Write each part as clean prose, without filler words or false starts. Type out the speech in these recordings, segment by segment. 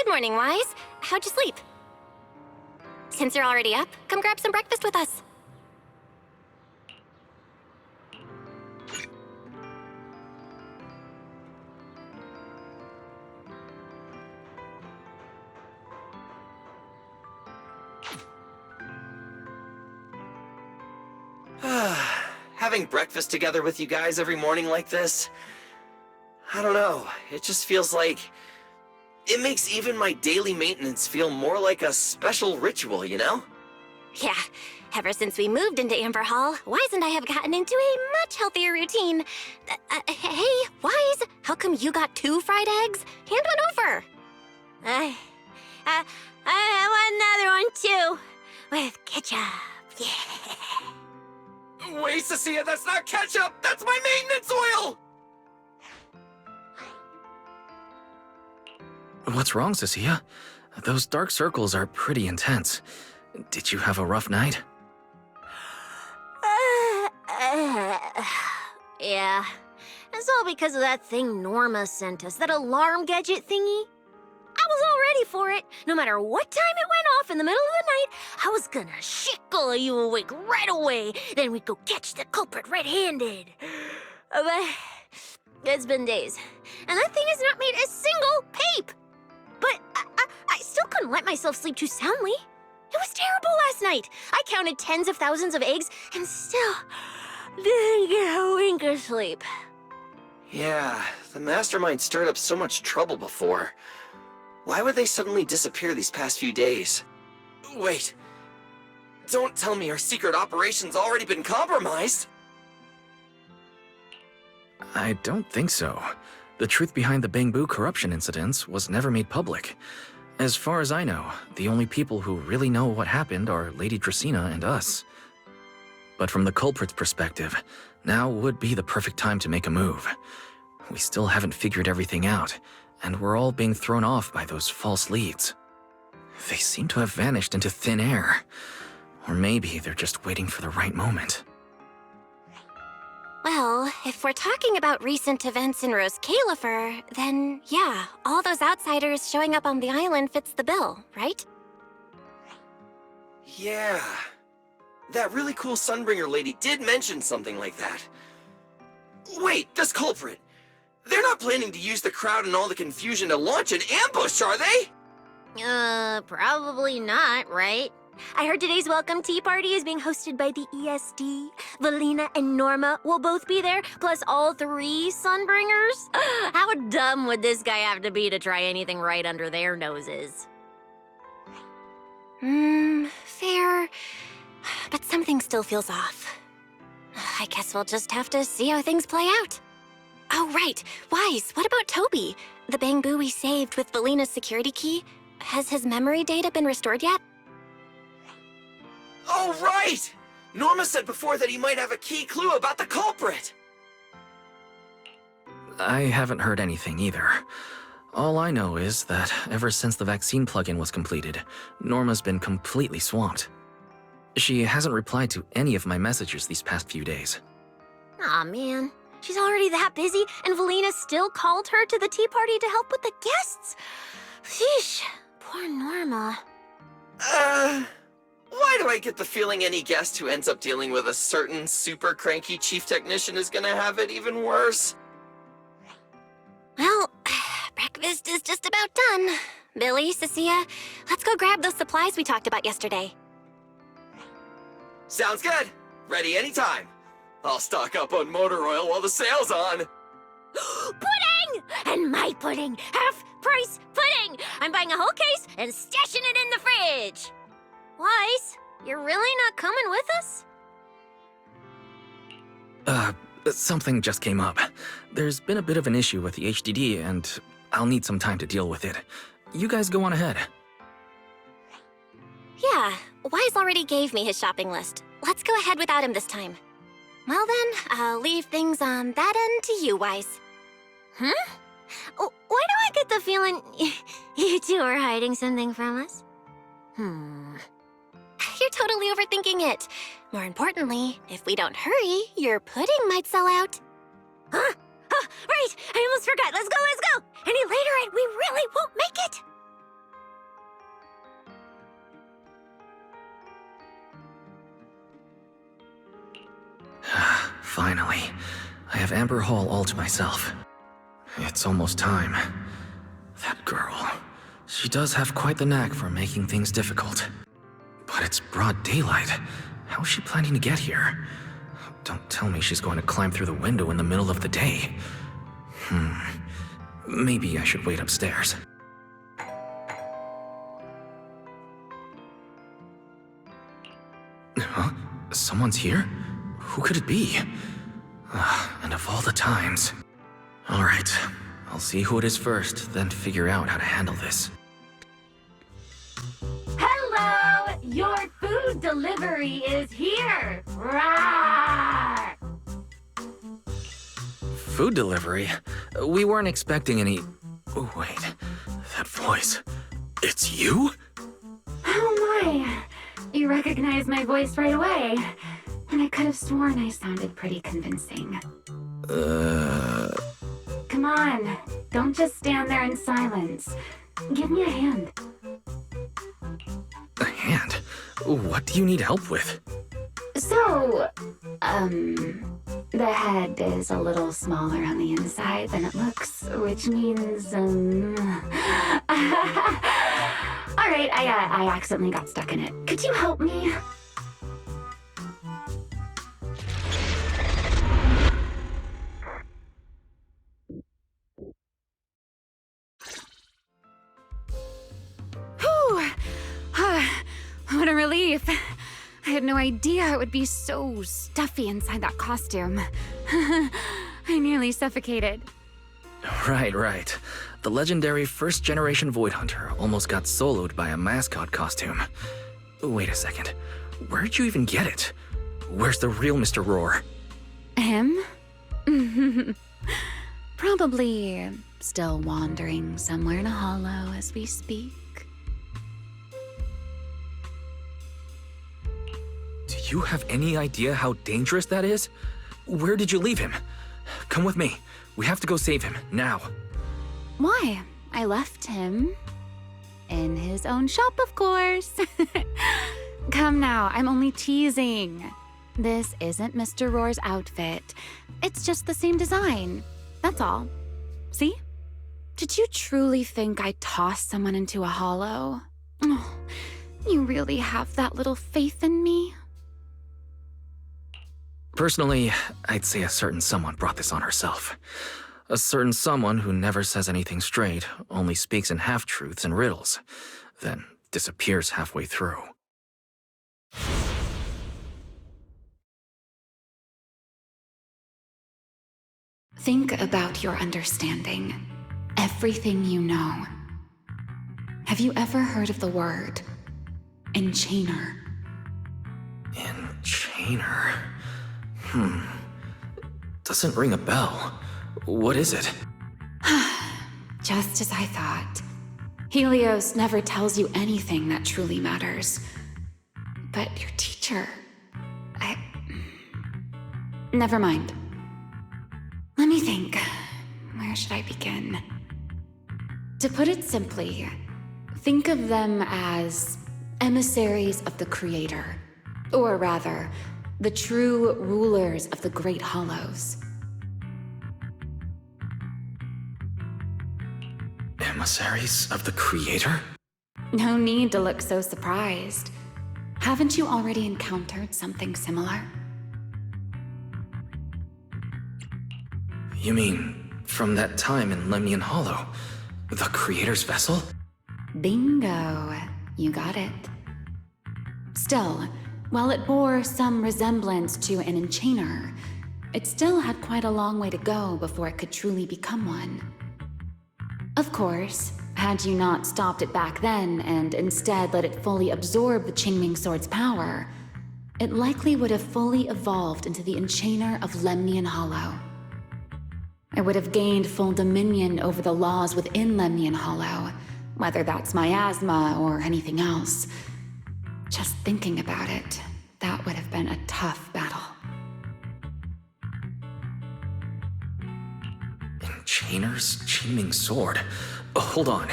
Good morning, Wise. How'd you sleep? Since you're already up, come grab some breakfast with us. Having breakfast together with you guys every morning like this, I don't know, it just feels like it makes even my daily maintenance feel more like a special ritual, you know? Yeah, ever since we moved into Amber Hall, Wise and I have gotten into a much healthier routine. Hey, Wise, how come you got 2 fried eggs? Hand one over. I want another one too, with ketchup. Yeah. Wait, Cecilia, that's not ketchup! That's my maintenance oil! What's wrong, Cecilia? Those dark circles are pretty intense. Did you have a rough night? Yeah. It's all because of that thing Norma sent us, that alarm gadget thingy. I was all ready for it. No matter what time it went off in the middle of the night, I was gonna shickle you awake right away. Then we'd go catch the culprit red-handed. But it's been days, and that thing has not made a single peep. But I still couldn't let myself sleep too soundly. It was terrible last night. I counted tens of thousands of eggs and still didn't get a wink of sleep. Yeah, the mastermind stirred up so much trouble before. Why would they suddenly disappear these past few days? Wait, don't tell me our secret operation's already been compromised! I don't think so. The truth behind the Bangbu corruption incidents was never made public. As far as I know, the only people who really know what happened are Lady Dracaena and us. But from the culprit's perspective, now would be the perfect time to make a move. We still haven't figured everything out, and we're all being thrown off by those false leads. They seem to have vanished into thin air. Or maybe they're just waiting for the right moment. Well, if we're talking about recent events in Rose Califer, then yeah, all those outsiders showing up on the island fits the bill, right? Yeah. That really cool Sunbringer lady did mention something like that. Wait, this culprit! They're not planning to use the crowd and all the confusion to launch an ambush, are they? Probably not, right? I heard today's welcome tea party is being hosted by the ESD. Valina and Norma will both be there, plus all 3 Sunbringers. How dumb would this guy have to be to try anything right under their noses? Fair. But something still feels off. I guess we'll just have to see how things play out. Oh, right. Wise, what about Toby? The Bangbu we saved with Valina's security key? Has his memory data been restored yet? Oh, right! Norma said before that he might have a key clue about the culprit! I haven't heard anything either. All I know is that ever since the vaccine plugin was completed, Norma's been completely swamped. She hasn't replied to any of my messages these past few days. Aw, man. She's already that busy, and Valina still called her to the tea party to help with the guests. Sheesh, poor Norma. Why do I get the feeling any guest who ends up dealing with a certain super cranky chief technician is gonna have it even worse? Well, breakfast is just about done. Billy, Cecilia, let's go grab those supplies we talked about yesterday. Sounds good. Ready anytime. I'll stock up on motor oil while the sale's on. Pudding! And my pudding! Half-price pudding! I'm buying a whole case and stashing it in the fridge! Wise, you're really not coming with us? Something just came up. There's been a bit of an issue with the HDD, and I'll need some time to deal with it. You guys go on ahead. Yeah, Wise already gave me his shopping list. Let's go ahead without him this time. Well then, I'll leave things on that end to you, Wise. Why do I get the feeling you two are hiding something from us? You're totally overthinking it. More importantly, if we don't hurry, your pudding might sell out. Right! I almost forgot. Let's go! Any later and we really won't make it! Finally, I have Amber Hall all to myself. It's almost time. That girl, she does have quite the knack for making things difficult. But it's broad daylight. How is she planning to get here? Don't tell me she's going to climb through the window in the middle of the day. Maybe I should wait upstairs. Huh? Someone's here? Who could it be? And of all the times... Alright, I'll see who it is first, then figure out how to handle this. Hello! Your food delivery is here! Rawr! Food delivery? We weren't expecting any... Oh, wait. That voice... It's you? Oh my! You recognize my voice right away. And I could have sworn I sounded pretty convincing. Come on, don't just stand there in silence. Give me a hand. A hand? What do you need help with? So, the head is a little smaller on the inside than it looks, which means, Alright, I accidentally got stuck in it. Could you help me? Whew! What a relief. I had no idea it would be so stuffy inside that costume. I nearly suffocated. Right. The legendary first-generation Void Hunter almost got soloed by a mascot costume. Wait a second. Where'd you even get it? Where's the real Mr. Roar? Him? Probably still wandering somewhere in a hollow as we speak. Do you have any idea how dangerous that is? Where did you leave him? Come with me. We have to go save him, now. Why? I left him in his own shop, of course. Come now, I'm only teasing. This isn't Mr. Roar's outfit. It's just the same design. That's all. See? Did you truly think I'd toss someone into a hollow? Oh, you really have that little faith in me? Personally, I'd say a certain someone brought this on herself. A certain someone who never says anything straight, only speaks in half-truths and riddles, then disappears halfway through. Think about your understanding. Everything you know. Have you ever heard of the word enchainer? Enchainer? Doesn't ring a bell. What is it? Just as I thought. Helios never tells you anything that truly matters. But your teacher... Never mind. Let me think. Where should I begin? To put it simply, think of them as emissaries of the Creator. Or rather, the true rulers of the Great Hollows. Emissaries of the Creator? No need to look so surprised. Haven't you already encountered something similar? You mean, from that time in Lemnian Hollow? The Creator's vessel? Bingo. You got it. Still, while it bore some resemblance to an enchainer, it still had quite a long way to go before it could truly become one. Of course, had you not stopped it back then and instead let it fully absorb the Qingming Sword's power, it likely would have fully evolved into the enchainer of Lemnian Hollow. It would have gained full dominion over the laws within Lemnian Hollow, whether that's miasma or anything else. Just thinking about it, that would have been a tough battle. Enchainer's Qingming Sword? Hold on.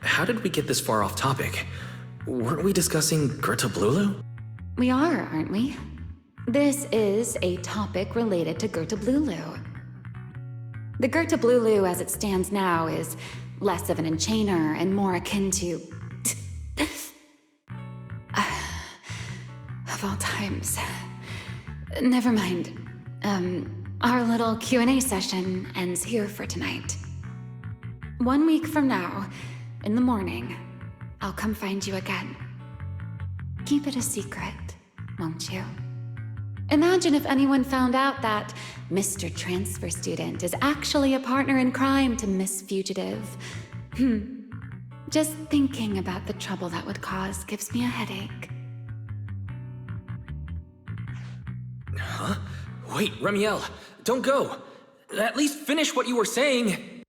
How did we get this far off topic? Weren't we discussing Gerta Blulu? We are, aren't we? This is a topic related to Gertablulu. The Gertablulu as it stands now is less of an enchainer and more akin to... of all times. Never mind. Our little Q&A session ends here for tonight. 1 week from now, in the morning, I'll come find you again. Keep it a secret, won't you? Imagine if anyone found out that Mr. Transfer Student is actually a partner in crime to Miss Fugitive. Just thinking about the trouble that would cause gives me a headache. Huh? Wait, Remiel, don't go. At least finish what you were saying.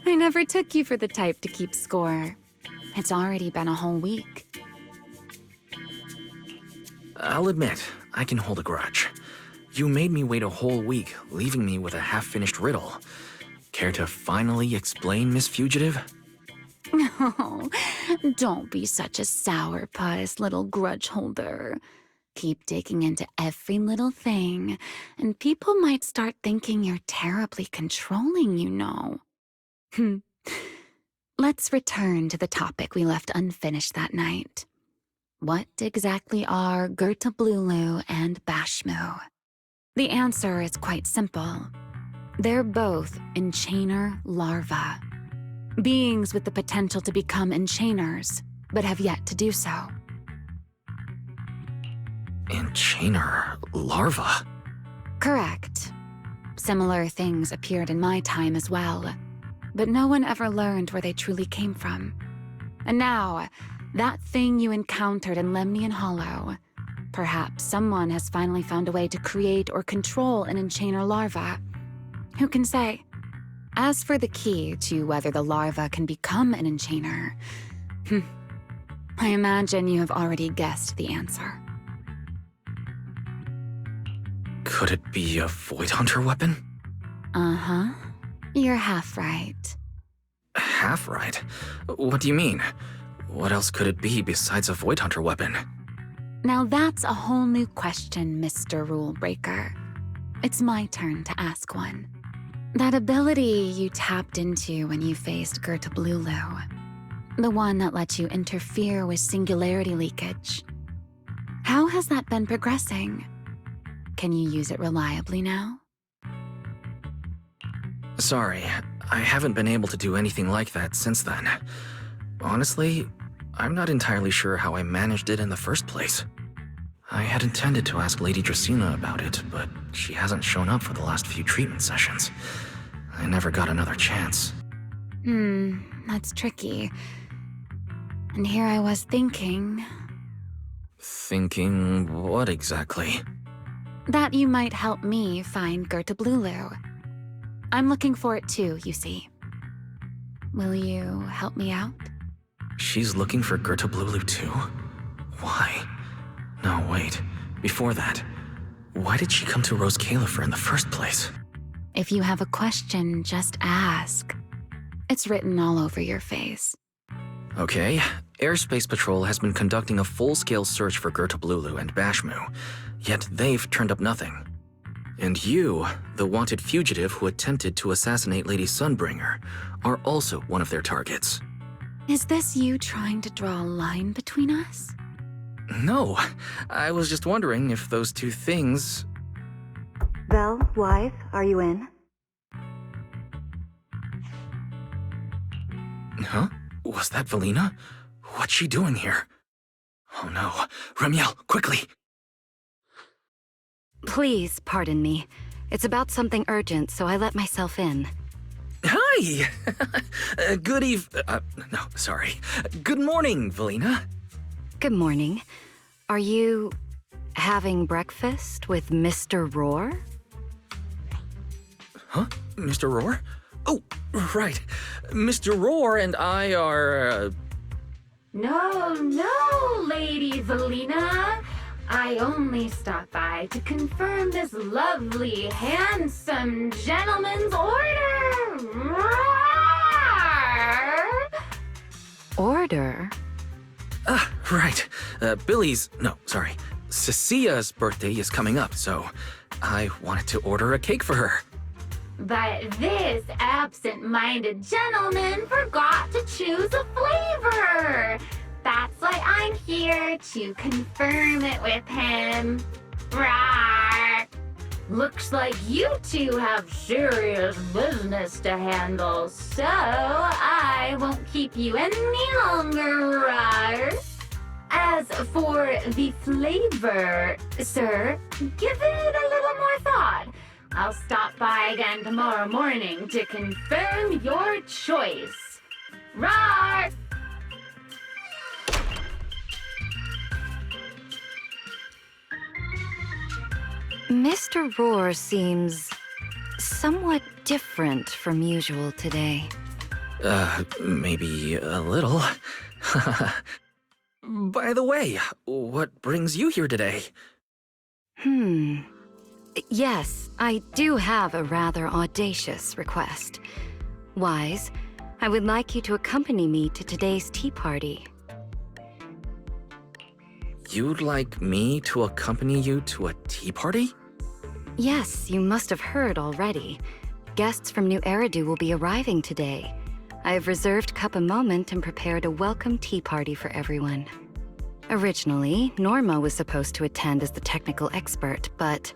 I never took you for the type to keep score. It's already been a whole week. I'll admit, I can hold a grudge. You made me wait a whole week, leaving me with a half-finished riddle. Care to finally explain, Miss Fugitive? Oh, don't be such a sourpuss, little grudge holder. Keep digging into every little thing, and people might start thinking you're terribly controlling, you know. Let's return to the topic we left unfinished that night. What exactly are Gertablulu and Bashmu? The answer is quite simple. They're both enchainer larvae. Beings with the potential to become enchainers, but have yet to do so. Enchainer larva? Correct. Similar things appeared in my time as well, but no one ever learned where they truly came from. And now, that thing you encountered in Lemnian Hollow, perhaps someone has finally found a way to create or control an enchainer larva. Who can say? As for the key to whether the larva can become an enchainer, I imagine you have already guessed the answer. Could it be a Void Hunter weapon? Uh-huh. You're half right. Half right? What do you mean? What else could it be besides a Void Hunter weapon? Now that's a whole new question, Mr. Rule Breaker. It's my turn to ask one. That ability you tapped into when you faced Gertablulu, the one that lets you interfere with singularity leakage. How has that been progressing? Can you use it reliably now? Sorry, I haven't been able to do anything like that since then. Honestly, I'm not entirely sure how I managed it in the first place. I had intended to ask Lady Dracaena about it, but she hasn't shown up for the last few treatment sessions. I never got another chance. That's tricky. And here I was thinking... Thinking what exactly? that you might help me find Gertablulu. I'm looking for it too, you see. Will you help me out? She's looking for Gertablulu too? Why? No, wait. Before that, why did she come to Rose Califer in the first place? If you have a question, just ask. It's written all over your face. Okay, Airspace Patrol has been conducting a full-scale search for Gertablulu and Bashmu, yet they've turned up nothing. And you, the wanted fugitive who attempted to assassinate Lady Sunbringer, are also one of their targets. Is this you trying to draw a line between us? No, I was just wondering if those two things... Vel, wife, are you in? Huh? Was that Velina? What's she doing here? Oh no. Remiel, quickly! Please pardon me. It's about something urgent, so I let myself in. Hi! No, sorry. Good morning, Velina. Good morning. Are you having breakfast with Mr. Roar? Huh? Mr. Roar? Oh, right. Mr. Roar and I are, No, Lady Velina. I only stopped by to confirm this lovely, handsome gentleman's order. Order? Ah, right. Cecia's birthday is coming up, so I wanted to order a cake for her. But this absent-minded gentleman forgot to choose a flavor. That's why I'm here to confirm it with him. Rawr. Looks like you two have serious business to handle, so I won't keep you any longer, rawr. As for the flavor, sir, give it a little more thought. I'll stop by again tomorrow morning to confirm your choice. Rawr! Mr. Roar seems somewhat different from usual today. Maybe a little. By the way, what brings you here today? Yes, I do have a rather audacious request. Wise, I would like you to accompany me to today's tea party. You'd like me to accompany you to a tea party? Yes, you must have heard already. Guests from New Eridu will be arriving today. I have reserved Cup a Moment and prepared a welcome tea party for everyone. Originally, Norma was supposed to attend as the technical expert, but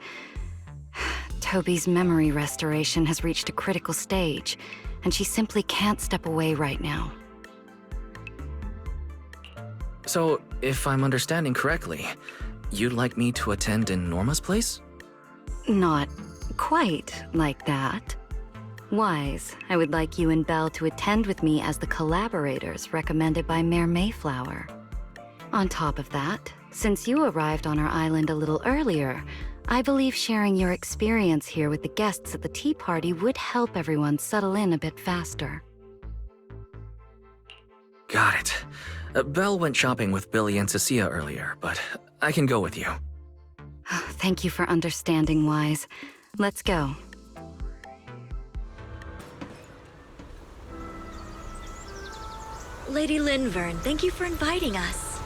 Toby's memory restoration has reached a critical stage, and she simply can't step away right now. So, if I'm understanding correctly, you'd like me to attend in Norma's place? Not quite like that. Wise, I would like you and Belle to attend with me as the collaborators recommended by Mayor Mayflower. On top of that, since you arrived on our island a little earlier, I believe sharing your experience here with the guests at the tea party would help everyone settle in a bit faster. Got it. Belle went shopping with Billy and Cecilia earlier, but I can go with you. Thank you for understanding, Wise. Let's go. Lady Linvern, thank you for inviting us.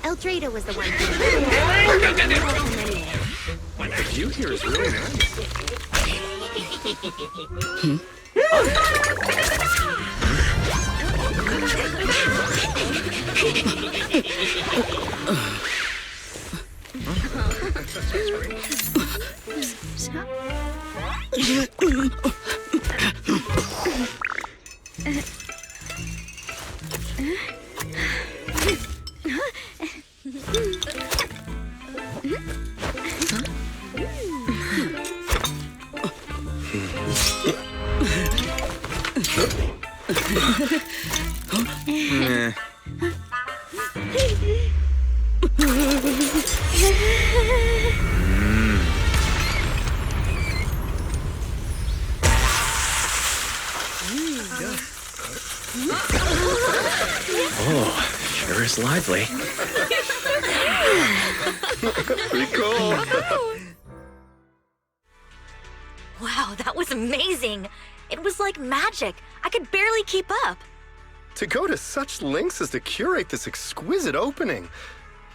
Eldrada was the one The view here is really nice. Oh, sure is lively. Pretty cool. Wow, that was amazing. It was like magic. I could barely keep up. To go to such lengths as to curate this exquisite opening,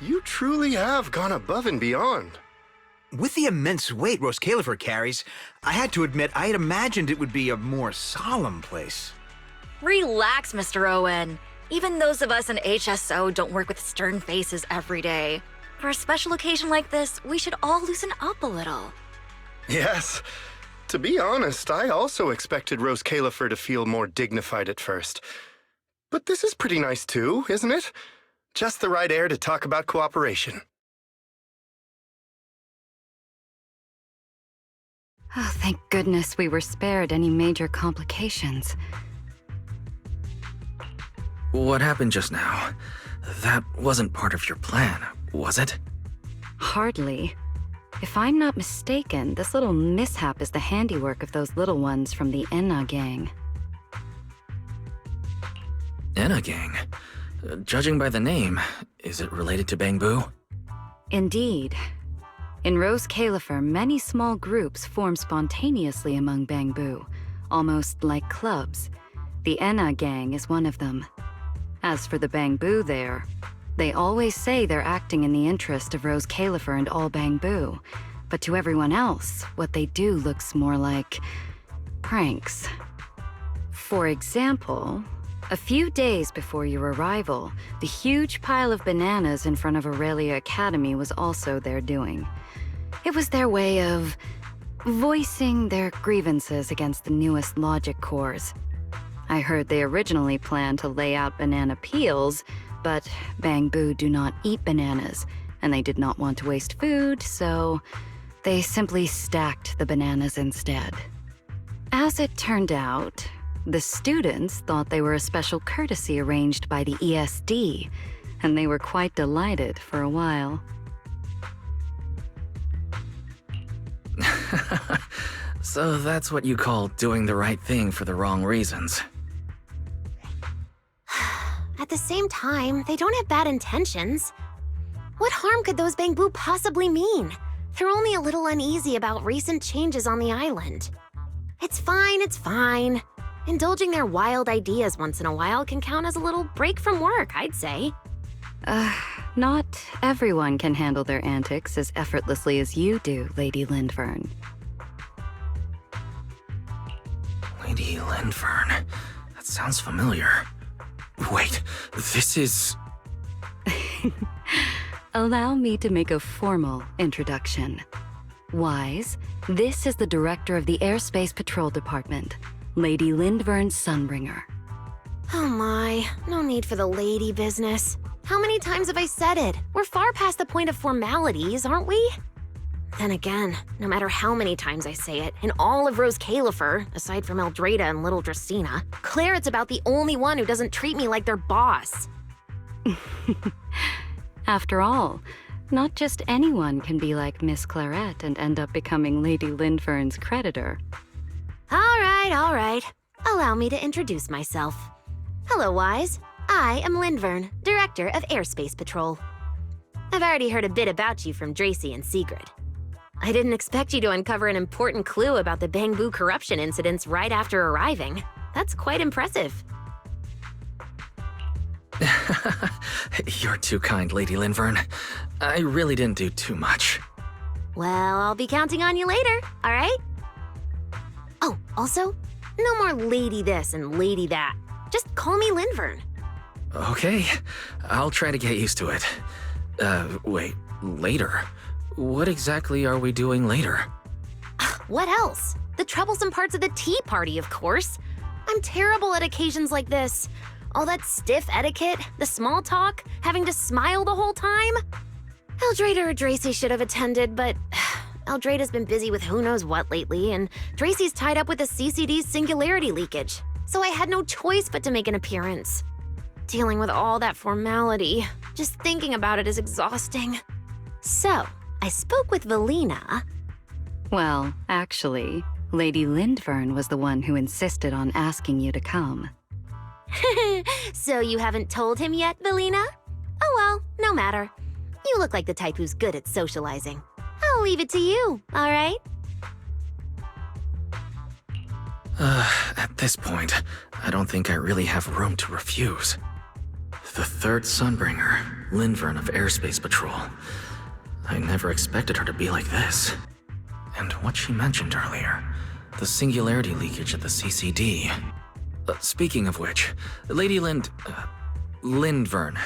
you truly have gone above and beyond. With the immense weight Rose Califer carries, I had to admit I had imagined it would be a more solemn place. Relax, Mr. Owen. Even those of us in HSO don't work with stern faces every day. For a special occasion like this, we should all loosen up a little. Yes. To be honest, I also expected Rose Califer to feel more dignified at first. But this is pretty nice too, isn't it? Just the right air to talk about cooperation. Oh, thank goodness we were spared any major complications. What happened just now? That wasn't part of your plan, was it? Hardly. If I'm not mistaken, this little mishap is the handiwork of those little ones from the Enna gang. Enna gang? Judging by the name, is it related to Bangbu? Indeed. In Rose Califer, many small groups form spontaneously among Bangbu, almost like clubs. The Enna gang is one of them. As for the Bangbu there, They always say they're acting in the interest of Rose Califer and all Bangbu, but to everyone else, what they do looks more like pranks. For example, a few days before your arrival, the huge pile of bananas in front of Aurelia Academy was also their doing. It was their way of voicing their grievances against the newest logic cores. I heard they originally planned to lay out banana peels, but Bangbu do not eat bananas, and they did not want to waste food, so they simply stacked the bananas instead. As it turned out, the students thought they were a special courtesy arranged by the ESD, and they were quite delighted for a while. So that's what you call doing the right thing for the wrong reasons. At the same time, they don't have bad intentions. What harm could those Bangbu possibly mean? They're only a little uneasy about recent changes on the island. It's fine, it's fine. Indulging their wild ideas once in a while can count as a little break from work, I'd say. Not everyone can handle their antics as effortlessly as you do, Lady Lindvern. Lady Lindvern. That sounds familiar. Wait, this is... Allow me to make a formal introduction. Wise, this is the director of the Airspace Patrol Department, Lady Lindvern Sunbringer. Oh my, no need for the lady business. How many times have I said it? We're far past the point of formalities, aren't we? Then again, no matter how many times I say it, in all of Rose Califer, aside from Eldrada and little Dracena, Claret's about the only one who doesn't treat me like their boss. After all, not just anyone can be like Miss Claret and end up becoming Lady Lindvern's creditor. All right. Allow me to introduce myself. Hello, Wise. I am Lindvern, Director of Airspace Patrol. I've already heard a bit about you from Dracy and Sigrid. I didn't expect you to uncover an important clue about the Bangbu corruption incidents right after arriving. That's quite impressive. You're too kind, Lady Lindvern. I really didn't do too much. Well, I'll be counting on you later, all right? Oh, also, no more lady this and lady that. Just call me Lindvern. Okay, I'll try to get used to it. Wait, later? What exactly are we doing later? What else? The troublesome parts of the tea party, of course. I'm terrible at occasions like this. All that stiff etiquette, the small talk, having to smile the whole time. Eldrada or Dracy should have attended, but Eldrada's been busy with who knows what lately, and Dracy's tied up with the CCD's singularity leakage, so I had no choice but to make an appearance. Dealing with all that formality, just thinking about it is exhausting. So, I spoke with Valina. Well, actually, Lady Lindvern was the one who insisted on asking you to come. So you haven't told him yet, Valina? Oh well, no matter. You look like the type who's good at socializing. I'll leave it to you, all right? At this point, I don't think I really have room to refuse. The third Sunbringer, Lindvern of Airspace Patrol. I never expected her to be like this. And what she mentioned earlier, the singularity leakage at the CCD. Speaking of which, Lady Lindvern,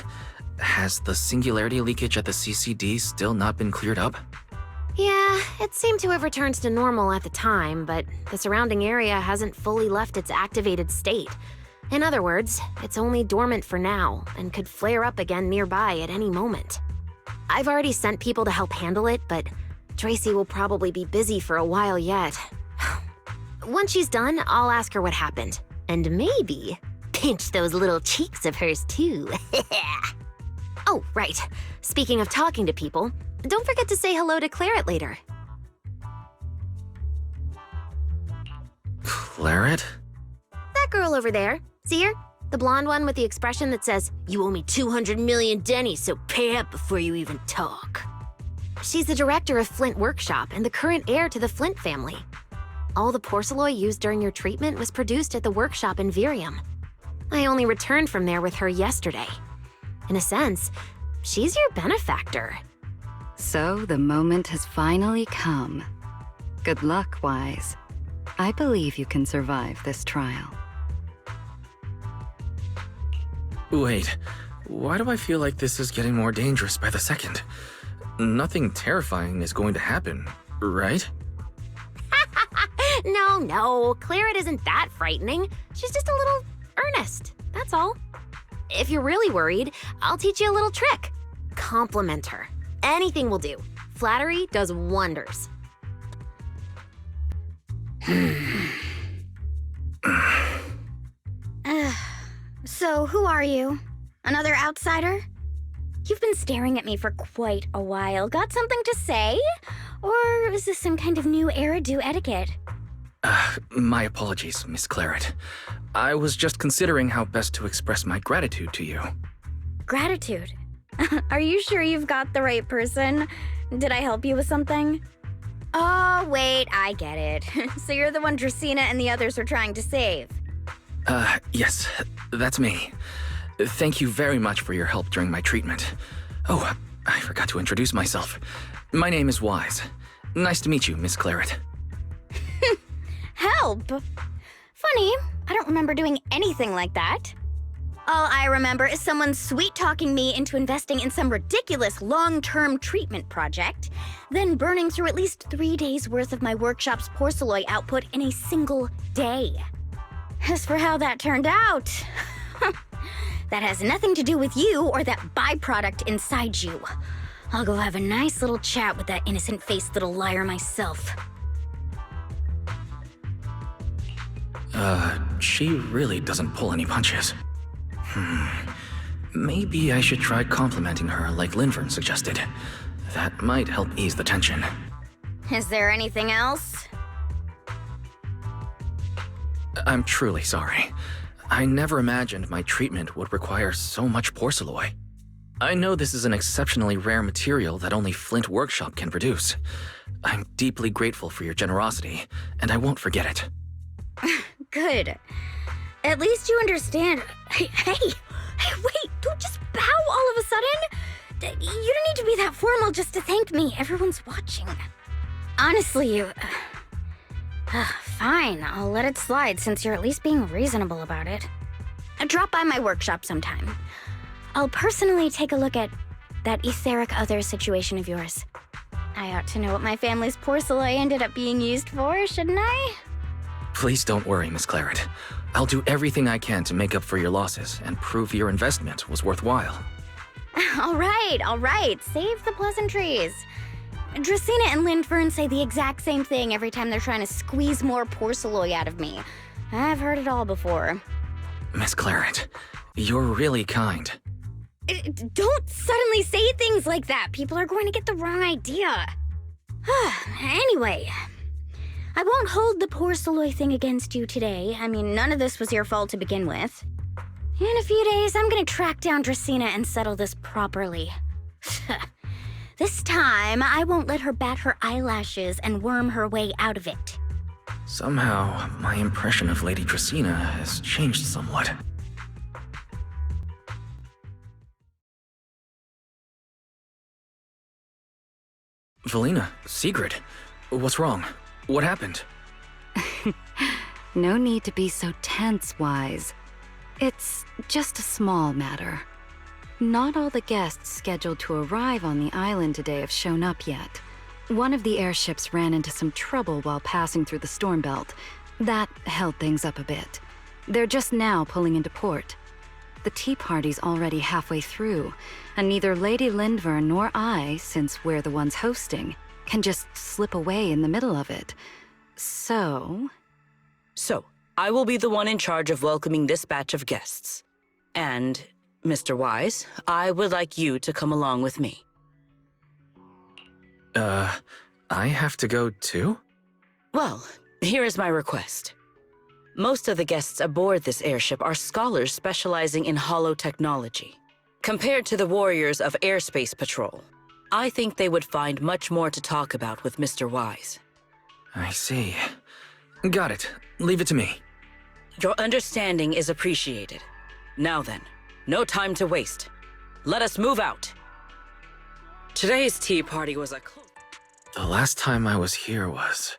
has the singularity leakage at the CCD still not been cleared up? Yeah, it seemed to have returned to normal at the time, but the surrounding area hasn't fully left its activated state. In other words, it's only dormant for now and could flare up again nearby at any moment. I've already sent people to help handle it, but Dracy will probably be busy for a while yet. Once she's done, I'll ask her what happened. And maybe pinch those little cheeks of hers too. Oh, right. Speaking of talking to people, don't forget to say hello to Claret later. Claret? That girl over there. See her? The blonde one with the expression that says, "You owe me 200 million dennies, so pay up before you even talk." She's the director of Flint Workshop and the current heir to the Flint family. All the porcelain used during your treatment was produced at the workshop in Virium. I only returned from there with her yesterday. In a sense, she's your benefactor. So the moment has finally come. Good luck, Wise. I believe you can survive this trial. Wait, why do I feel like this is getting more dangerous by the second? Nothing terrifying is going to happen, right? No, Claret isn't that frightening. She's just a little earnest, that's all. If you're really worried, I'll teach you a little trick. Compliment her. Anything will do. Flattery does wonders. So, who are you? Another outsider? You've been staring at me for quite a while. Got something to say? Or is this some kind of new Eridu etiquette? My apologies, Miss Claret. I was just considering how best to express my gratitude to you. Gratitude? Are you sure you've got the right person? Did I help you with something? Oh, wait, I get it. So you're the one Dracaena and the others were trying to save. Yes, that's me. Thank you very much for your help during my treatment. Oh, I forgot to introduce myself. My name is Wise. Nice to meet you, Miss Claret. Help? Funny, I don't remember doing anything like that. All I remember is someone sweet-talking me into investing in some ridiculous long-term treatment project, then burning through at least 3 days' worth of my workshop's porcelain output in a single day. As for how that turned out, that has nothing to do with you or that byproduct inside you. I'll go have a nice little chat with that innocent-faced little liar myself. She really doesn't pull any punches. Maybe I should try complimenting her like Linvern suggested. That might help ease the tension. Is there anything else? I'm truly sorry. I never imagined my treatment would require so much porcelain. I know this is an exceptionally rare material that only Flint Workshop can produce. I'm deeply grateful for your generosity, and I won't forget it. Good. At least you understand. Hey, wait, don't just bow all of a sudden. You don't need to be that formal just to thank me. Everyone's watching. Honestly, fine, I'll let it slide since you're at least being reasonable about it. Drop by my workshop sometime. I'll personally take a look at that etheric other situation of yours. I ought to know what my family's porcelain ended up being used for, shouldn't I? Please don't worry, Miss Claret. I'll do everything I can to make up for your losses and prove your investment was worthwhile. All right. Save the pleasantries. Dracaena and Linfern say the exact same thing every time they're trying to squeeze more porcelain out of me. I've heard it all before. Miss Claret, you're really kind. Don't suddenly say things like that. People are going to get the wrong idea. Anyway, I won't hold the porcelain thing against you today. I mean, none of this was your fault to begin with. In a few days, I'm gonna track down Dracaena and settle this properly. This time, I won't let her bat her eyelashes and worm her way out of it. Somehow, my impression of Lady Dracaena has changed somewhat. Valina, Sigrid, what's wrong? What happened? No need to be so tense, Wise. It's just a small matter. Not all the guests scheduled to arrive on the island today have shown up yet. One of the airships ran into some trouble while passing through the storm belt. That held things up a bit. They're just now pulling into port. The tea party's already halfway through, and neither Lady Linvern nor I, since we're the ones hosting, can just slip away in the middle of it. So, I will be the one in charge of welcoming this batch of guests. And, Mr. Wise, I would like you to come along with me. I have to go too? Well, here is my request. Most of the guests aboard this airship are scholars specializing in holotechnology. Compared to the warriors of Airspace Patrol, I think they would find much more to talk about with Mr. Wise. I see. Got it. Leave it to me. Your understanding is appreciated. Now then, no time to waste. Let us move out. Today's tea party was a The last time I was here was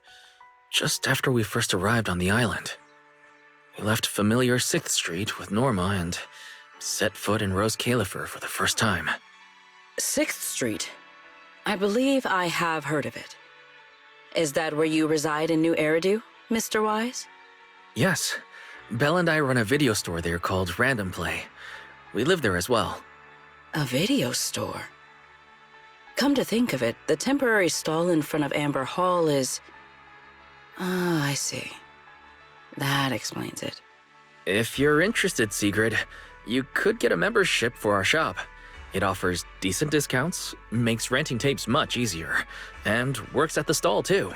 just after we first arrived on the island. We left familiar 6th Street with Norma and set foot in Rose Califer for the first time. 6th Street. I believe I have heard of it. Is that where you reside in New Eridu, Mr. Wise? Yes. Belle and I run a video store there called Random Play. We live there as well. A video store? Come to think of it, the temporary stall in front of Amber Hall is... Ah, I see. That explains it. If you're interested, Sigrid, you could get a membership for our shop. It offers decent discounts, makes renting tapes much easier, and works at the stall too.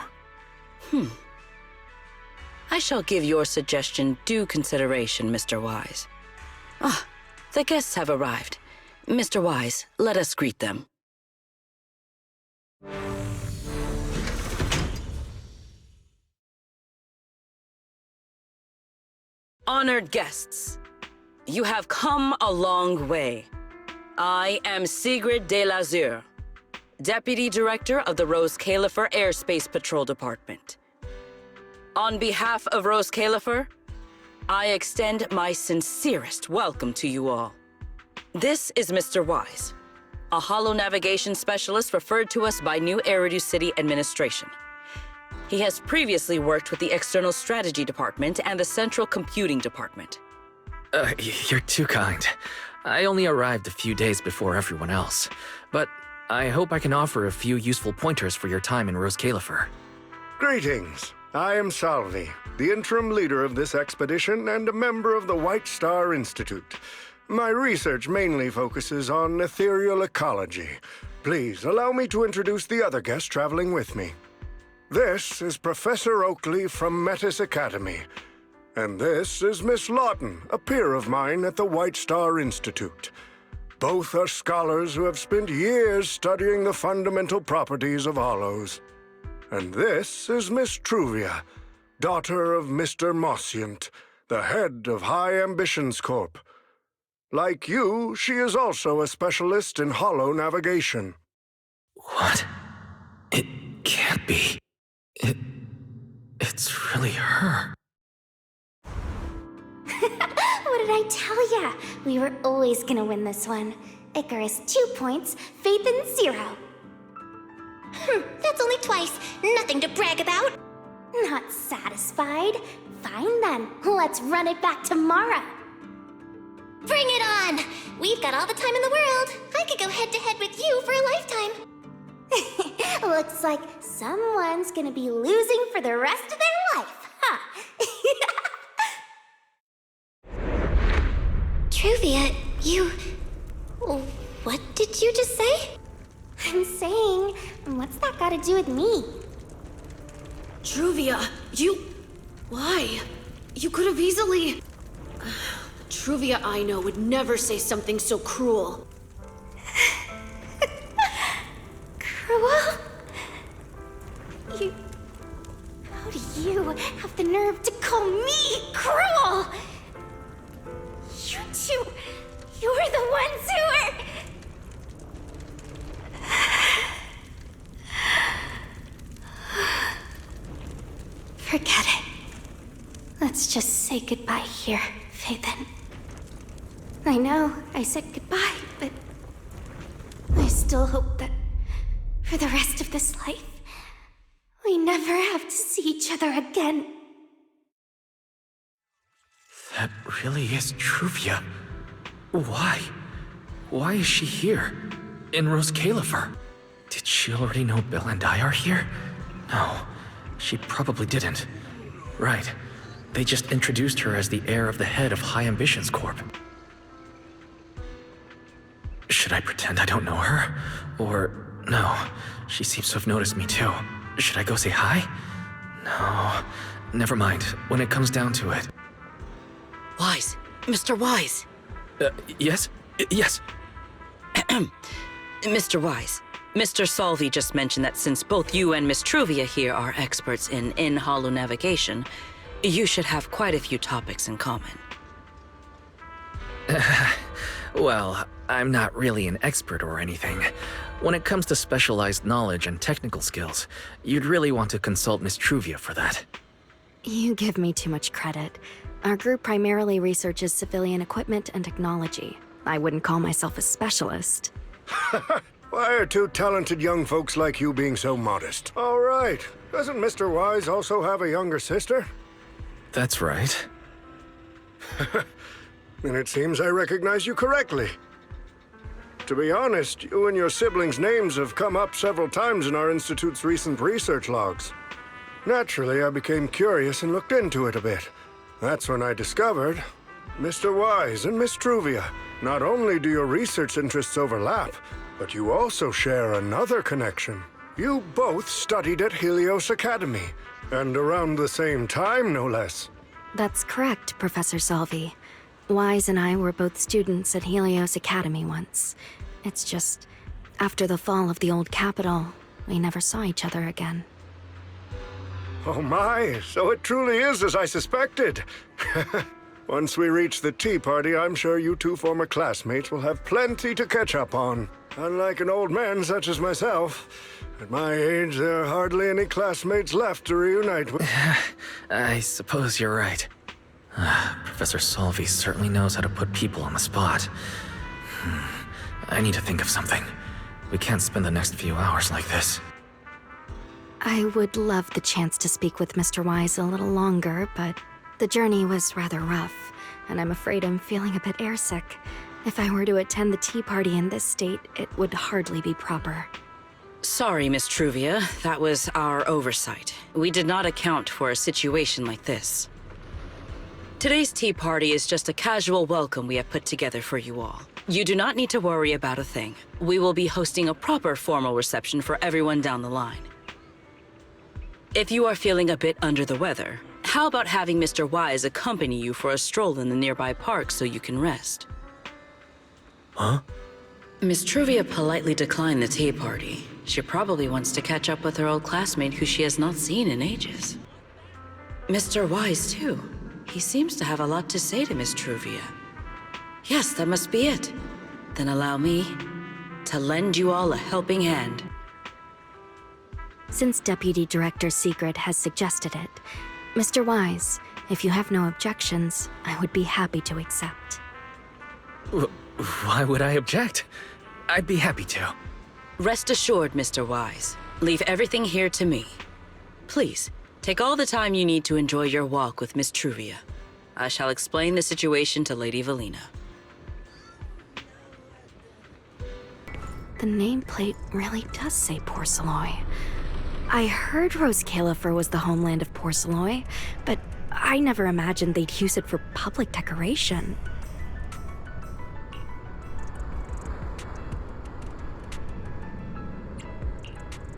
I shall give your suggestion due consideration, Mr. Wise. Ah, the guests have arrived. Mr. Wise, let us greet them. Honored guests, you have come a long way. I am Sigrid de Lazure, Deputy Director of the Rose Califer Airspace Patrol Department. On behalf of Rose Califer, I extend my sincerest welcome to you all. This is Mr. Wise, a holo navigation specialist referred to us by New Eridu City Administration. He has previously worked with the External Strategy Department and the Central Computing Department. You're too kind. I only arrived a few days before everyone else, but I hope I can offer a few useful pointers for your time in Rose Califer. Greetings. I am Salvi, the interim leader of this expedition and a member of the White Star Institute. My research mainly focuses on ethereal ecology. Please allow me to introduce the other guests traveling with me. This is Professor Oakley from Metis Academy. And this is Miss Lawton, a peer of mine at the White Star Institute. Both are scholars who have spent years studying the fundamental properties of hollows. And this is Miss Truvia, daughter of Mr. Mossient, the head of High Ambitions Corp. Like you, she is also a specialist in holo navigation. What? It can't be. It's really her. What did I tell ya? We were always gonna win this one. Icarus 2 points, Phaethon 0. That's only twice. Nothing to brag about. Not satisfied? Fine then, let's run it back tomorrow. Bring it on! We've got all the time in the world. I could go head-to-head with you for a lifetime. Looks like someone's gonna be losing for the rest of their life, huh? Truvia, you... What did you just say? I'm saying, what's that got to do with me? Truvia, why? You could have easily... Truvia I know would never say something so cruel. Cruel? How do you have the nerve to call me cruel? You two, you're the ones who are... Forget it. Let's just say goodbye here, Phaethon. I know I said goodbye, but I still hope that for the rest of this life, we never have to see each other again. That really is Truvia. Why? Why is she here? In Rose Califer? Did she already know Belle and I are here? No, she probably didn't. Right. They just introduced her as the heir of the head of High Ambitions Corp. Should I pretend I don't know her? Or no, she seems to have noticed me too. Should I go say hi? No, never mind, when it comes down to it. Wise, Mr. Wise. Yes? Yes. Mr. Wise, Mr. Salvi just mentioned that since both you and Miss Truvia here are experts in holo navigation, you should have quite a few topics in common. Well, I'm not really an expert or anything. When it comes to specialized knowledge and technical skills, you'd really want to consult Miss Truvia for that. You give me too much credit. Our group primarily researches civilian equipment and technology. I wouldn't call myself a specialist. Why are two talented young folks like you being so modest? All right. Doesn't Mr. Wise also have a younger sister? That's right. Then it seems I recognize you correctly. To be honest, you and your siblings' names have come up several times in our Institute's recent research logs. Naturally, I became curious and looked into it a bit. That's when I discovered Mr. Wise and Miss Truvia. Not only do your research interests overlap, but you also share another connection. You both studied at Helios Academy, and around the same time, no less. That's correct, Professor Salvi. Wise and I were both students at Helios Academy once. It's just, after the fall of the old capital, we never saw each other again. Oh my, so it truly is as I suspected. Once we reach the tea party, I'm sure you two former classmates will have plenty to catch up on. Unlike an old man such as myself, at my age, there are hardly any classmates left to reunite with. I suppose you're right. Professor Salvi certainly knows how to put people on the spot. I need to think of something. We can't spend the next few hours like this. I would love the chance to speak with Mr. Wise a little longer, but the journey was rather rough, and I'm afraid I'm feeling a bit airsick. If I were to attend the tea party in this state, it would hardly be proper. Sorry, Miss Truvia. That was our oversight. We did not account for a situation like this. Today's tea party is just a casual welcome we have put together for you all. You do not need to worry about a thing. We will be hosting a proper formal reception for everyone down the line. If you are feeling a bit under the weather, how about having Mr. Wise accompany you for a stroll in the nearby park so you can rest? Huh? Miss Truvia politely declined the tea party. She probably wants to catch up with her old classmate who she has not seen in ages. Mr. Wise, too. He seems to have a lot to say to Miss Truvia. Yes, that must be it. Then allow me to lend you all a helping hand. Since Deputy Director Secret has suggested it, Mr. Wise, if you have no objections, I would be happy to accept. Why would I object? I'd be happy to. Rest assured, Mr. Wise. Leave everything here to me. Please, take all the time you need to enjoy your walk with Miss Truvia. I shall explain the situation to Lady Valina. The nameplate really does say Porceloy. I heard Rose Califer was the homeland of Porceloy, but I never imagined they'd use it for public decoration.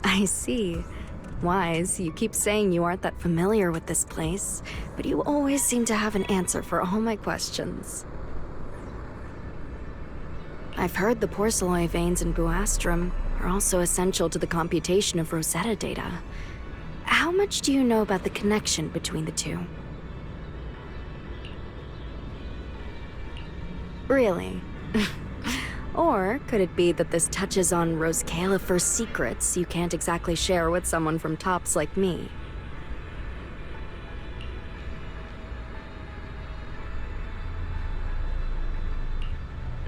I see. Wise, you keep saying you aren't that familiar with this place, but you always seem to have an answer for all my questions. I've heard the Porceloy veins in Buastrum are also essential to the computation of Rosetta data. How much do you know about the connection between the two? Really? Or could it be that this touches on Rose Califer's secrets you can't exactly share with someone from tops like me?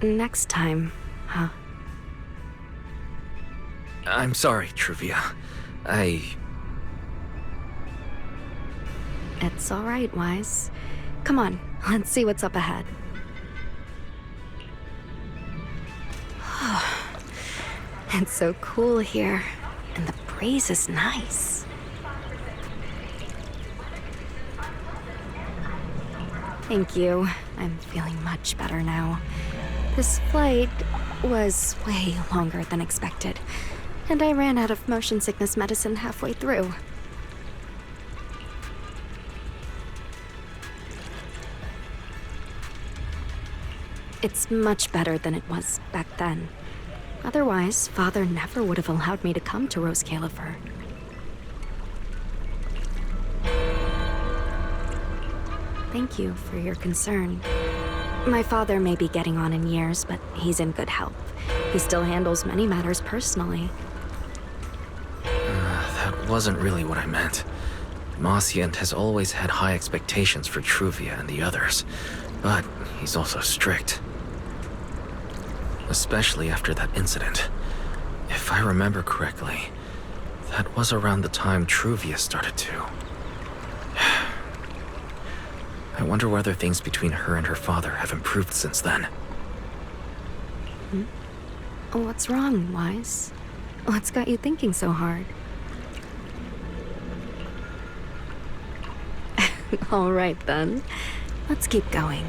Next time, huh? I'm sorry, Truvia. It's all right, Wise. Come on, let's see what's up ahead. It's so cool here, and the breeze is nice. Thank you. I'm feeling much better now. This flight was way longer than expected, and I ran out of motion sickness medicine halfway through. It's much better than it was back then. Otherwise, Father never would have allowed me to come to Rose Califer. Thank you for your concern. My father may be getting on in years, but he's in good health. He still handles many matters personally. That wasn't really what I meant. Mosient has always had high expectations for Truvia and the others, but he's also strict. Especially after that incident. If I remember correctly, that was around the time Truvia started to. I wonder whether things between her and her father have improved since then. What's wrong, Wise? What's got you thinking so hard? All right, then. Let's keep going.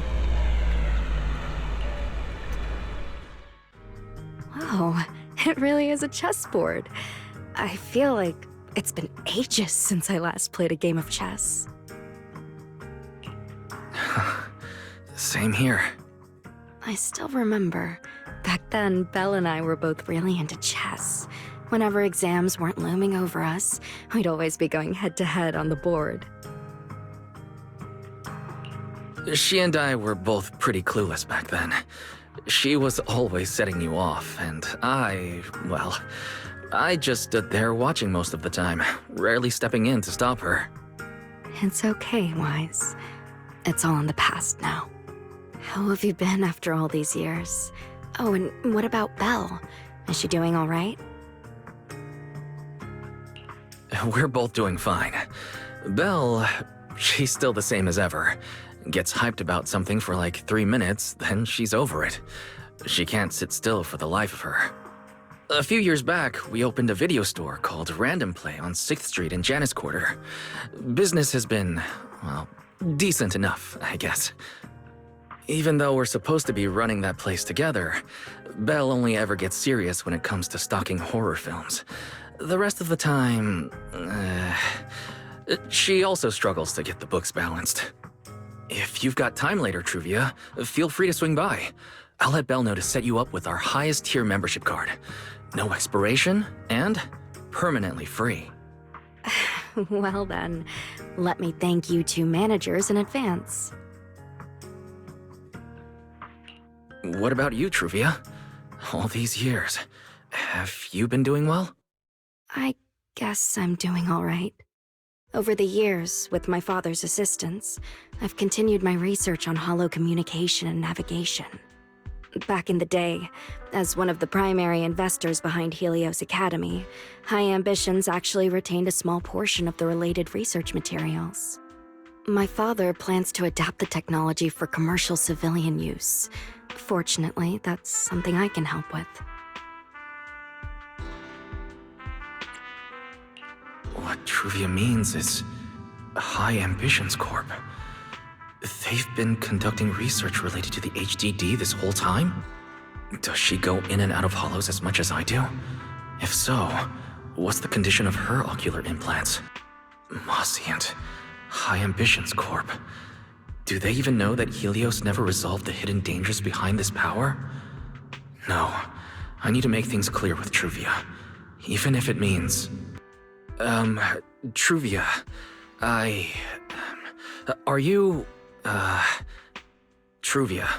Wow, it really is a chessboard. I feel like it's been ages since I last played a game of chess. Same here. I still remember. Back then, Belle and I were both really into chess. Whenever exams weren't looming over us, we'd always be going head-to-head on the board. She and I were both pretty clueless back then. She was always setting you off, and I just stood there watching most of the time, rarely stepping in to stop her. It's okay, Wise. It's all in the past now. How have you been after all these years? Oh, and what about Belle? Is she doing all right? We're both doing fine. Belle, she's still the same as ever. Gets hyped about something for like 3 minutes, then she's over it. She can't sit still for the life of her. A few years back, we opened a video store called Random Play on 6th Street in Janus Quarter. Business has been, well, decent enough, I guess. Even though we're supposed to be running that place together, Belle only ever gets serious when it comes to stocking horror films. The rest of the time, she also struggles to get the books balanced. If you've got time later, Truvia, feel free to swing by. I'll let Belle know to set you up with our highest tier membership card. No expiration, and permanently free. Well then, let me thank you two managers in advance. What about you, Truvia? All these years, have you been doing well? I guess I'm doing all right. Over the years, with my father's assistance, I've continued my research on holo communication and navigation. Back in the day, as one of the primary investors behind Helios Academy, High Ambitions actually retained a small portion of the related research materials. My father plans to adapt the technology for commercial civilian use. Fortunately, that's something I can help with. What Truvia means is High Ambitions Corp. They've been conducting research related to the HDD this whole time? Does she go in and out of hollows as much as I do? If so, what's the condition of her ocular implants? Mosient, High Ambitions Corp. Do they even know that Helios never resolved the hidden dangers behind this power? No, I need to make things clear with Truvia, even if it means... Truvia, are you, Truvia,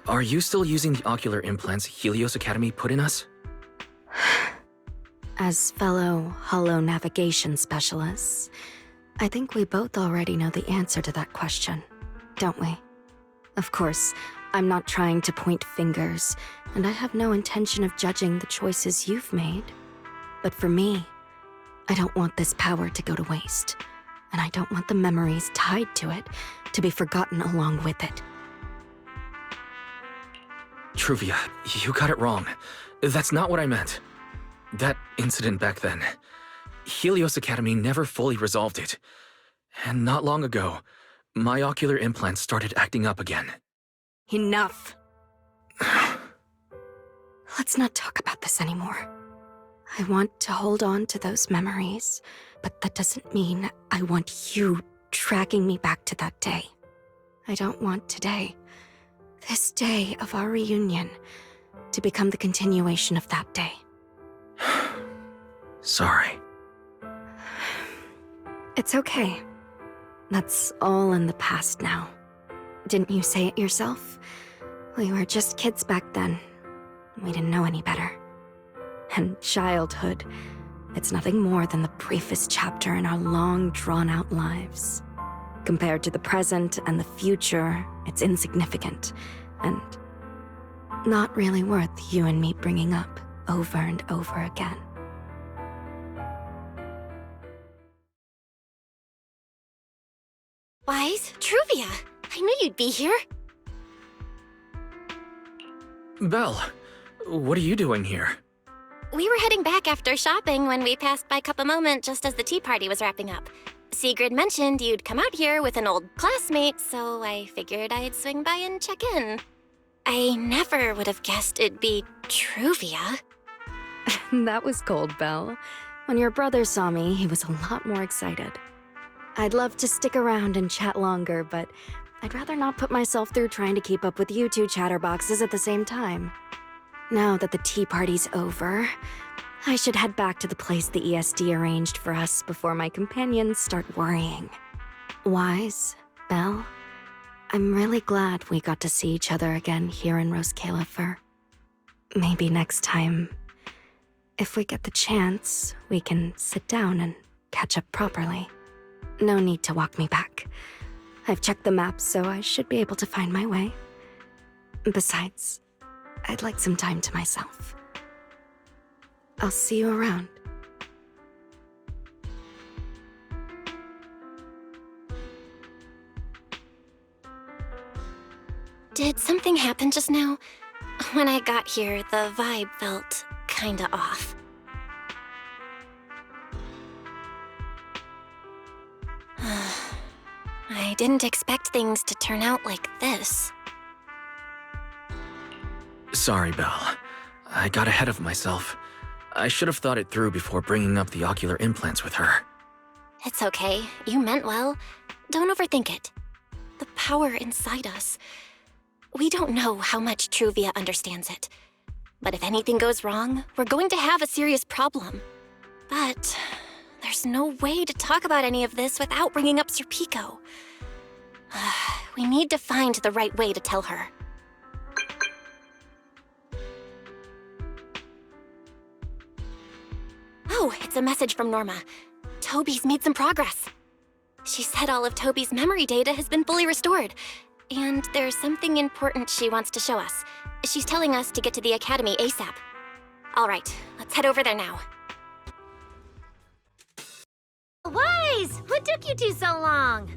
are you still using the ocular implants Helios Academy put in us? As fellow holo navigation specialists, I think we both already know the answer to that question, don't we? Of course, I'm not trying to point fingers, and I have no intention of judging the choices you've made. But for me, I don't want this power to go to waste, and I don't want the memories tied to it to be forgotten along with it. Truvia, you got it wrong. That's not what I meant. That incident back then, Helios Academy never fully resolved it. And not long ago, my ocular implants started acting up again. Enough! Let's not talk about this anymore. I want to hold on to those memories, but that doesn't mean I want you dragging me back to that day. I don't want today, this day of our reunion, to become the continuation of that day. Sorry. It's okay. That's all in the past now. Didn't you say it yourself? We were just kids back then. We didn't know any better. And childhood, it's nothing more than the briefest chapter in our long, drawn-out lives. Compared to the present and the future, it's insignificant, and not really worth you and me bringing up over and over again. Wise, Truvia, I knew you'd be here. Belle, what are you doing here? We were heading back after shopping when we passed by Cup a Moment just as the tea party was wrapping up. Sigrid mentioned you'd come out here with an old classmate, so I figured I'd swing by and check in. I never would have guessed it'd be Truvia. That was cold, Belle. When your brother saw me, he was a lot more excited. I'd love to stick around and chat longer, but I'd rather not put myself through trying to keep up with you two chatterboxes at the same time. Now that the tea party's over, I should head back to the place the ESD arranged for us before my companions start worrying. Wise, Belle, I'm really glad we got to see each other again here in Roskilde. Maybe next time, if we get the chance, we can sit down and catch up properly. No need to walk me back. I've checked the map, so I should be able to find my way. Besides, I'd like some time to myself. I'll see you around. Did something happen just now? When I got here, the vibe felt kinda off. I didn't expect things to turn out like this. Sorry, Belle. I got ahead of myself. I should have thought it through before bringing up the ocular implants with her. It's okay. You meant well. Don't overthink it. The power inside us. We don't know how much Truvia understands it. But if anything goes wrong, we're going to have a serious problem. But there's no way to talk about any of this without bringing up Serpico. We need to find the right way to tell her. Oh, it's a message from Norma. Toby's made some progress. She said all of Toby's memory data has been fully restored. And there's something important she wants to show us. She's telling us to get to the academy ASAP. All right, let's head over there now. Wise! What took you two so long?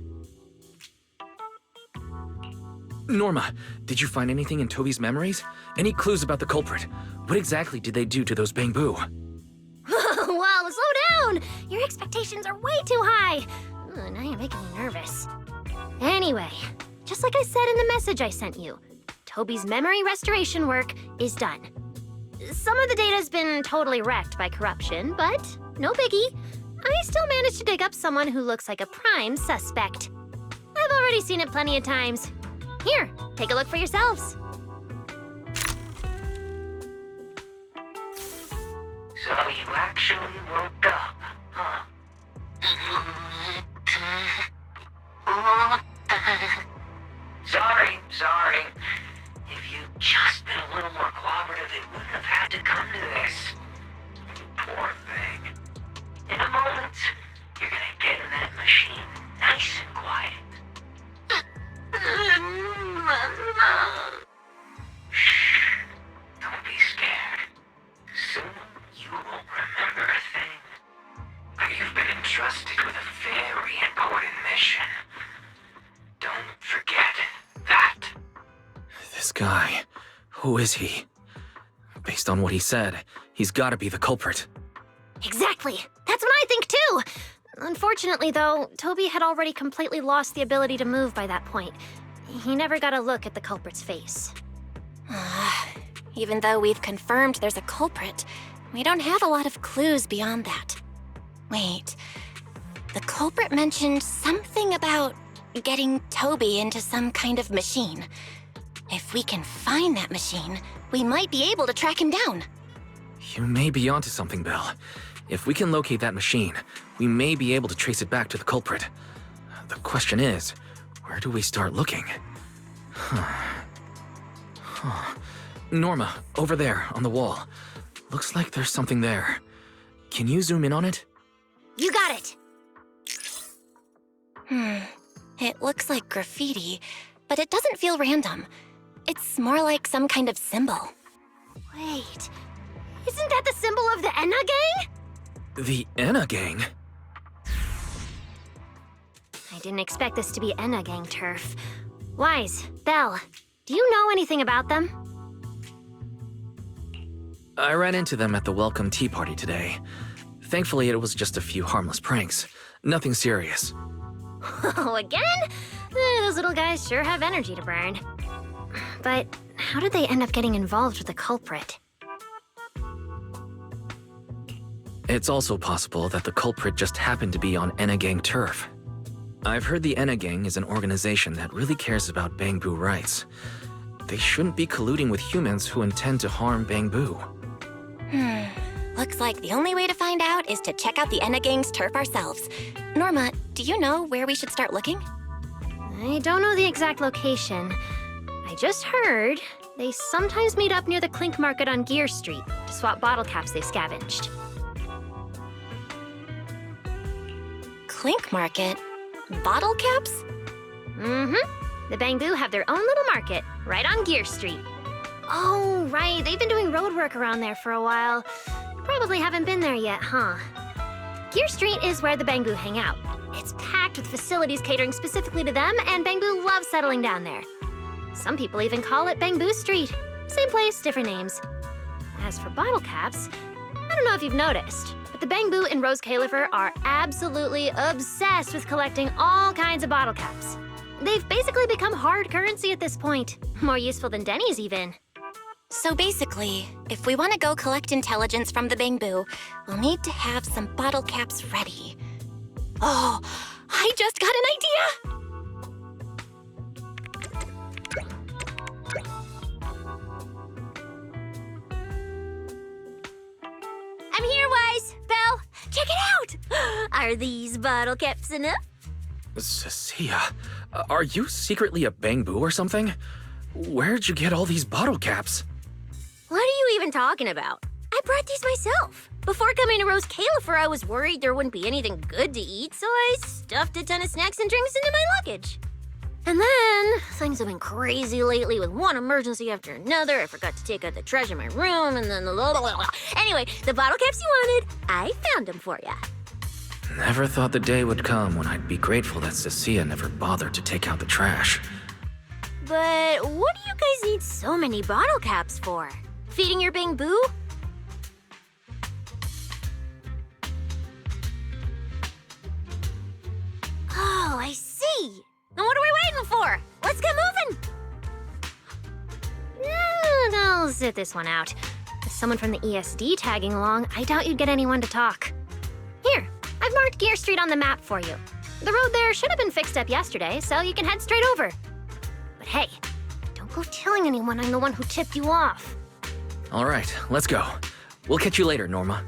Norma, did you find anything in Toby's memories? Any clues about the culprit? What exactly did they do to those bamboo? Whoa, slow down! Your expectations are way too high. Now you're making me nervous. Anyway, just like I said in the message I sent you, Toby's memory restoration work is done. Some of the data's been totally wrecked by corruption, but no biggie. I still managed to dig up someone who looks like a prime suspect. I've already seen it plenty of times. Here, take a look for yourselves. So you actually woke up, huh? Sorry. If you'd just been a little more cooperative, it wouldn't have had to come to this. Poor thing. In a moment, you're gonna get in that machine, nice and quiet. Shh. Don't be scared. Soon you won't remember a thing. But you've been entrusted with a very important mission. Don't forget that. This guy, who is he? Based on what he said, he's gotta be the culprit. Exactly. That's what I think too. Unfortunately, though, Toby had already completely lost the ability to move by that point. He never got a look at the culprit's face. Even though we've confirmed there's a culprit, we don't have a lot of clues beyond that. Wait, the culprit mentioned something about getting Toby into some kind of machine. If we can find that machine, we might be able to track him down. You may be onto something, Belle. If we can locate that machine, we may be able to trace it back to the culprit. The question is, where do we start looking? Norma, over there, on the wall. Looks like there's something there. Can you zoom in on it? You got it! It looks like graffiti, but it doesn't feel random. It's more like some kind of symbol. Wait, isn't that the symbol of the Enna Gang? The Enna Gang? I didn't expect this to be Enna Gang turf. Wise, Belle, do you know anything about them? I ran into them at the welcome tea party today. Thankfully, it was just a few harmless pranks. Nothing serious. Oh, again? Those little guys sure have energy to burn. But how did they end up getting involved with the culprit? It's also possible that the culprit just happened to be on Enna Gang turf. I've heard the Enna Gang is an organization that really cares about Bangboo rights. They shouldn't be colluding with humans who intend to harm Bangboo. Looks like the only way to find out is to check out the Enna Gang's turf ourselves. Norma, do you know where we should start looking? I don't know the exact location. I just heard they sometimes meet up near the Clink Market on Gear Street to swap bottle caps they've scavenged. Clink Market? Bottle caps? Mm-hmm. The Bangboo have their own little market, right on Gear Street. Oh, right, they've been doing road work around there for a while. Probably haven't been there yet, huh? Gear Street is where the Bangboo hang out. It's packed with facilities catering specifically to them, and Bangboo loves settling down there. Some people even call it Bangboo Street. Same place, different names. As for bottle caps, I don't know if you've noticed, but the Bangboo and Rose Califer are absolutely obsessed with collecting all kinds of bottle caps. They've basically become hard currency at this point. More useful than Denny's, even. So basically, if we want to go collect intelligence from the Bangboo, we'll need to have some bottle caps ready. Oh, I just got an idea! I'm here, Wise! Belle, check it out! Are these bottle caps enough? Cecilia, are you secretly a Bangboo or something? Where'd you get all these bottle caps? What are you even talking about? I brought these myself. Before coming to Rose Califer, I was worried there wouldn't be anything good to eat, so I stuffed a ton of snacks and drinks into my luggage. And then, things have been crazy lately with one emergency after another. I forgot to take out the trash in my room, and then Anyway, the bottle caps you wanted, I found them for ya. Never thought the day would come when I'd be grateful that Cecilia never bothered to take out the trash. But what do you guys need so many bottle caps for? Feeding your Bangboo? Oh, I see. Now what are we waiting for? Let's get moving! I'll sit this one out. With someone from the ESD tagging along, I doubt you'd get anyone to talk. Here, I've marked Gear Street on the map for you. The road there should have been fixed up yesterday, so you can head straight over. But hey, don't go telling anyone I'm the one who tipped you off. All right, let's go. We'll catch you later, Norma.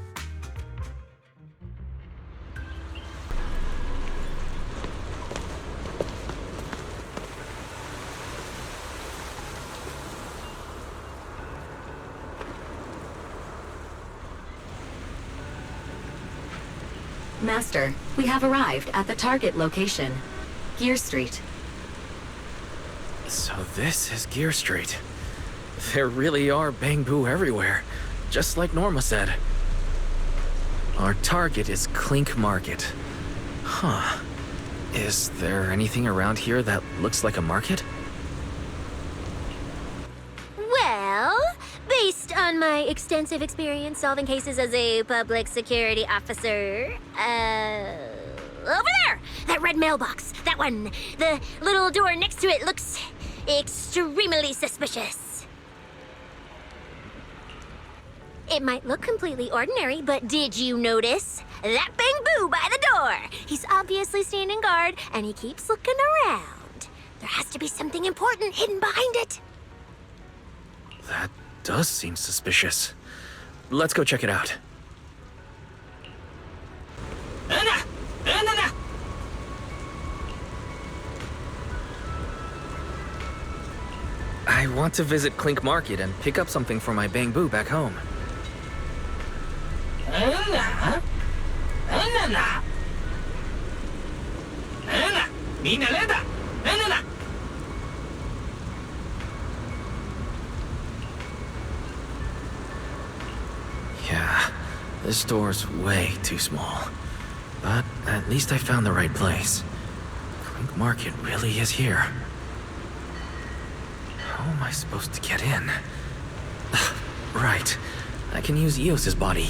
Master, we have arrived at the target location, Gear Street. So this is Gear Street. There really are Bangboo everywhere, just like Norma said. Our target is Clink Market. Huh. Is there anything around here that looks like a market? Well, based on my extensive experience solving cases as a public security officer, over there! That red mailbox, that one. The little door next to it looks extremely suspicious. It might look completely ordinary, but did you notice? That Bangboo by the door! He's obviously standing guard, and he keeps looking around. There has to be something important hidden behind it. That does seem suspicious. Let's go check it out. I want to visit Clink Market and pick up something for my bamboo back home. Yeah, this store's way too small. But at least I found the right place. Clink Market really is here. How am I supposed to get in? Right, I can use Eos's body.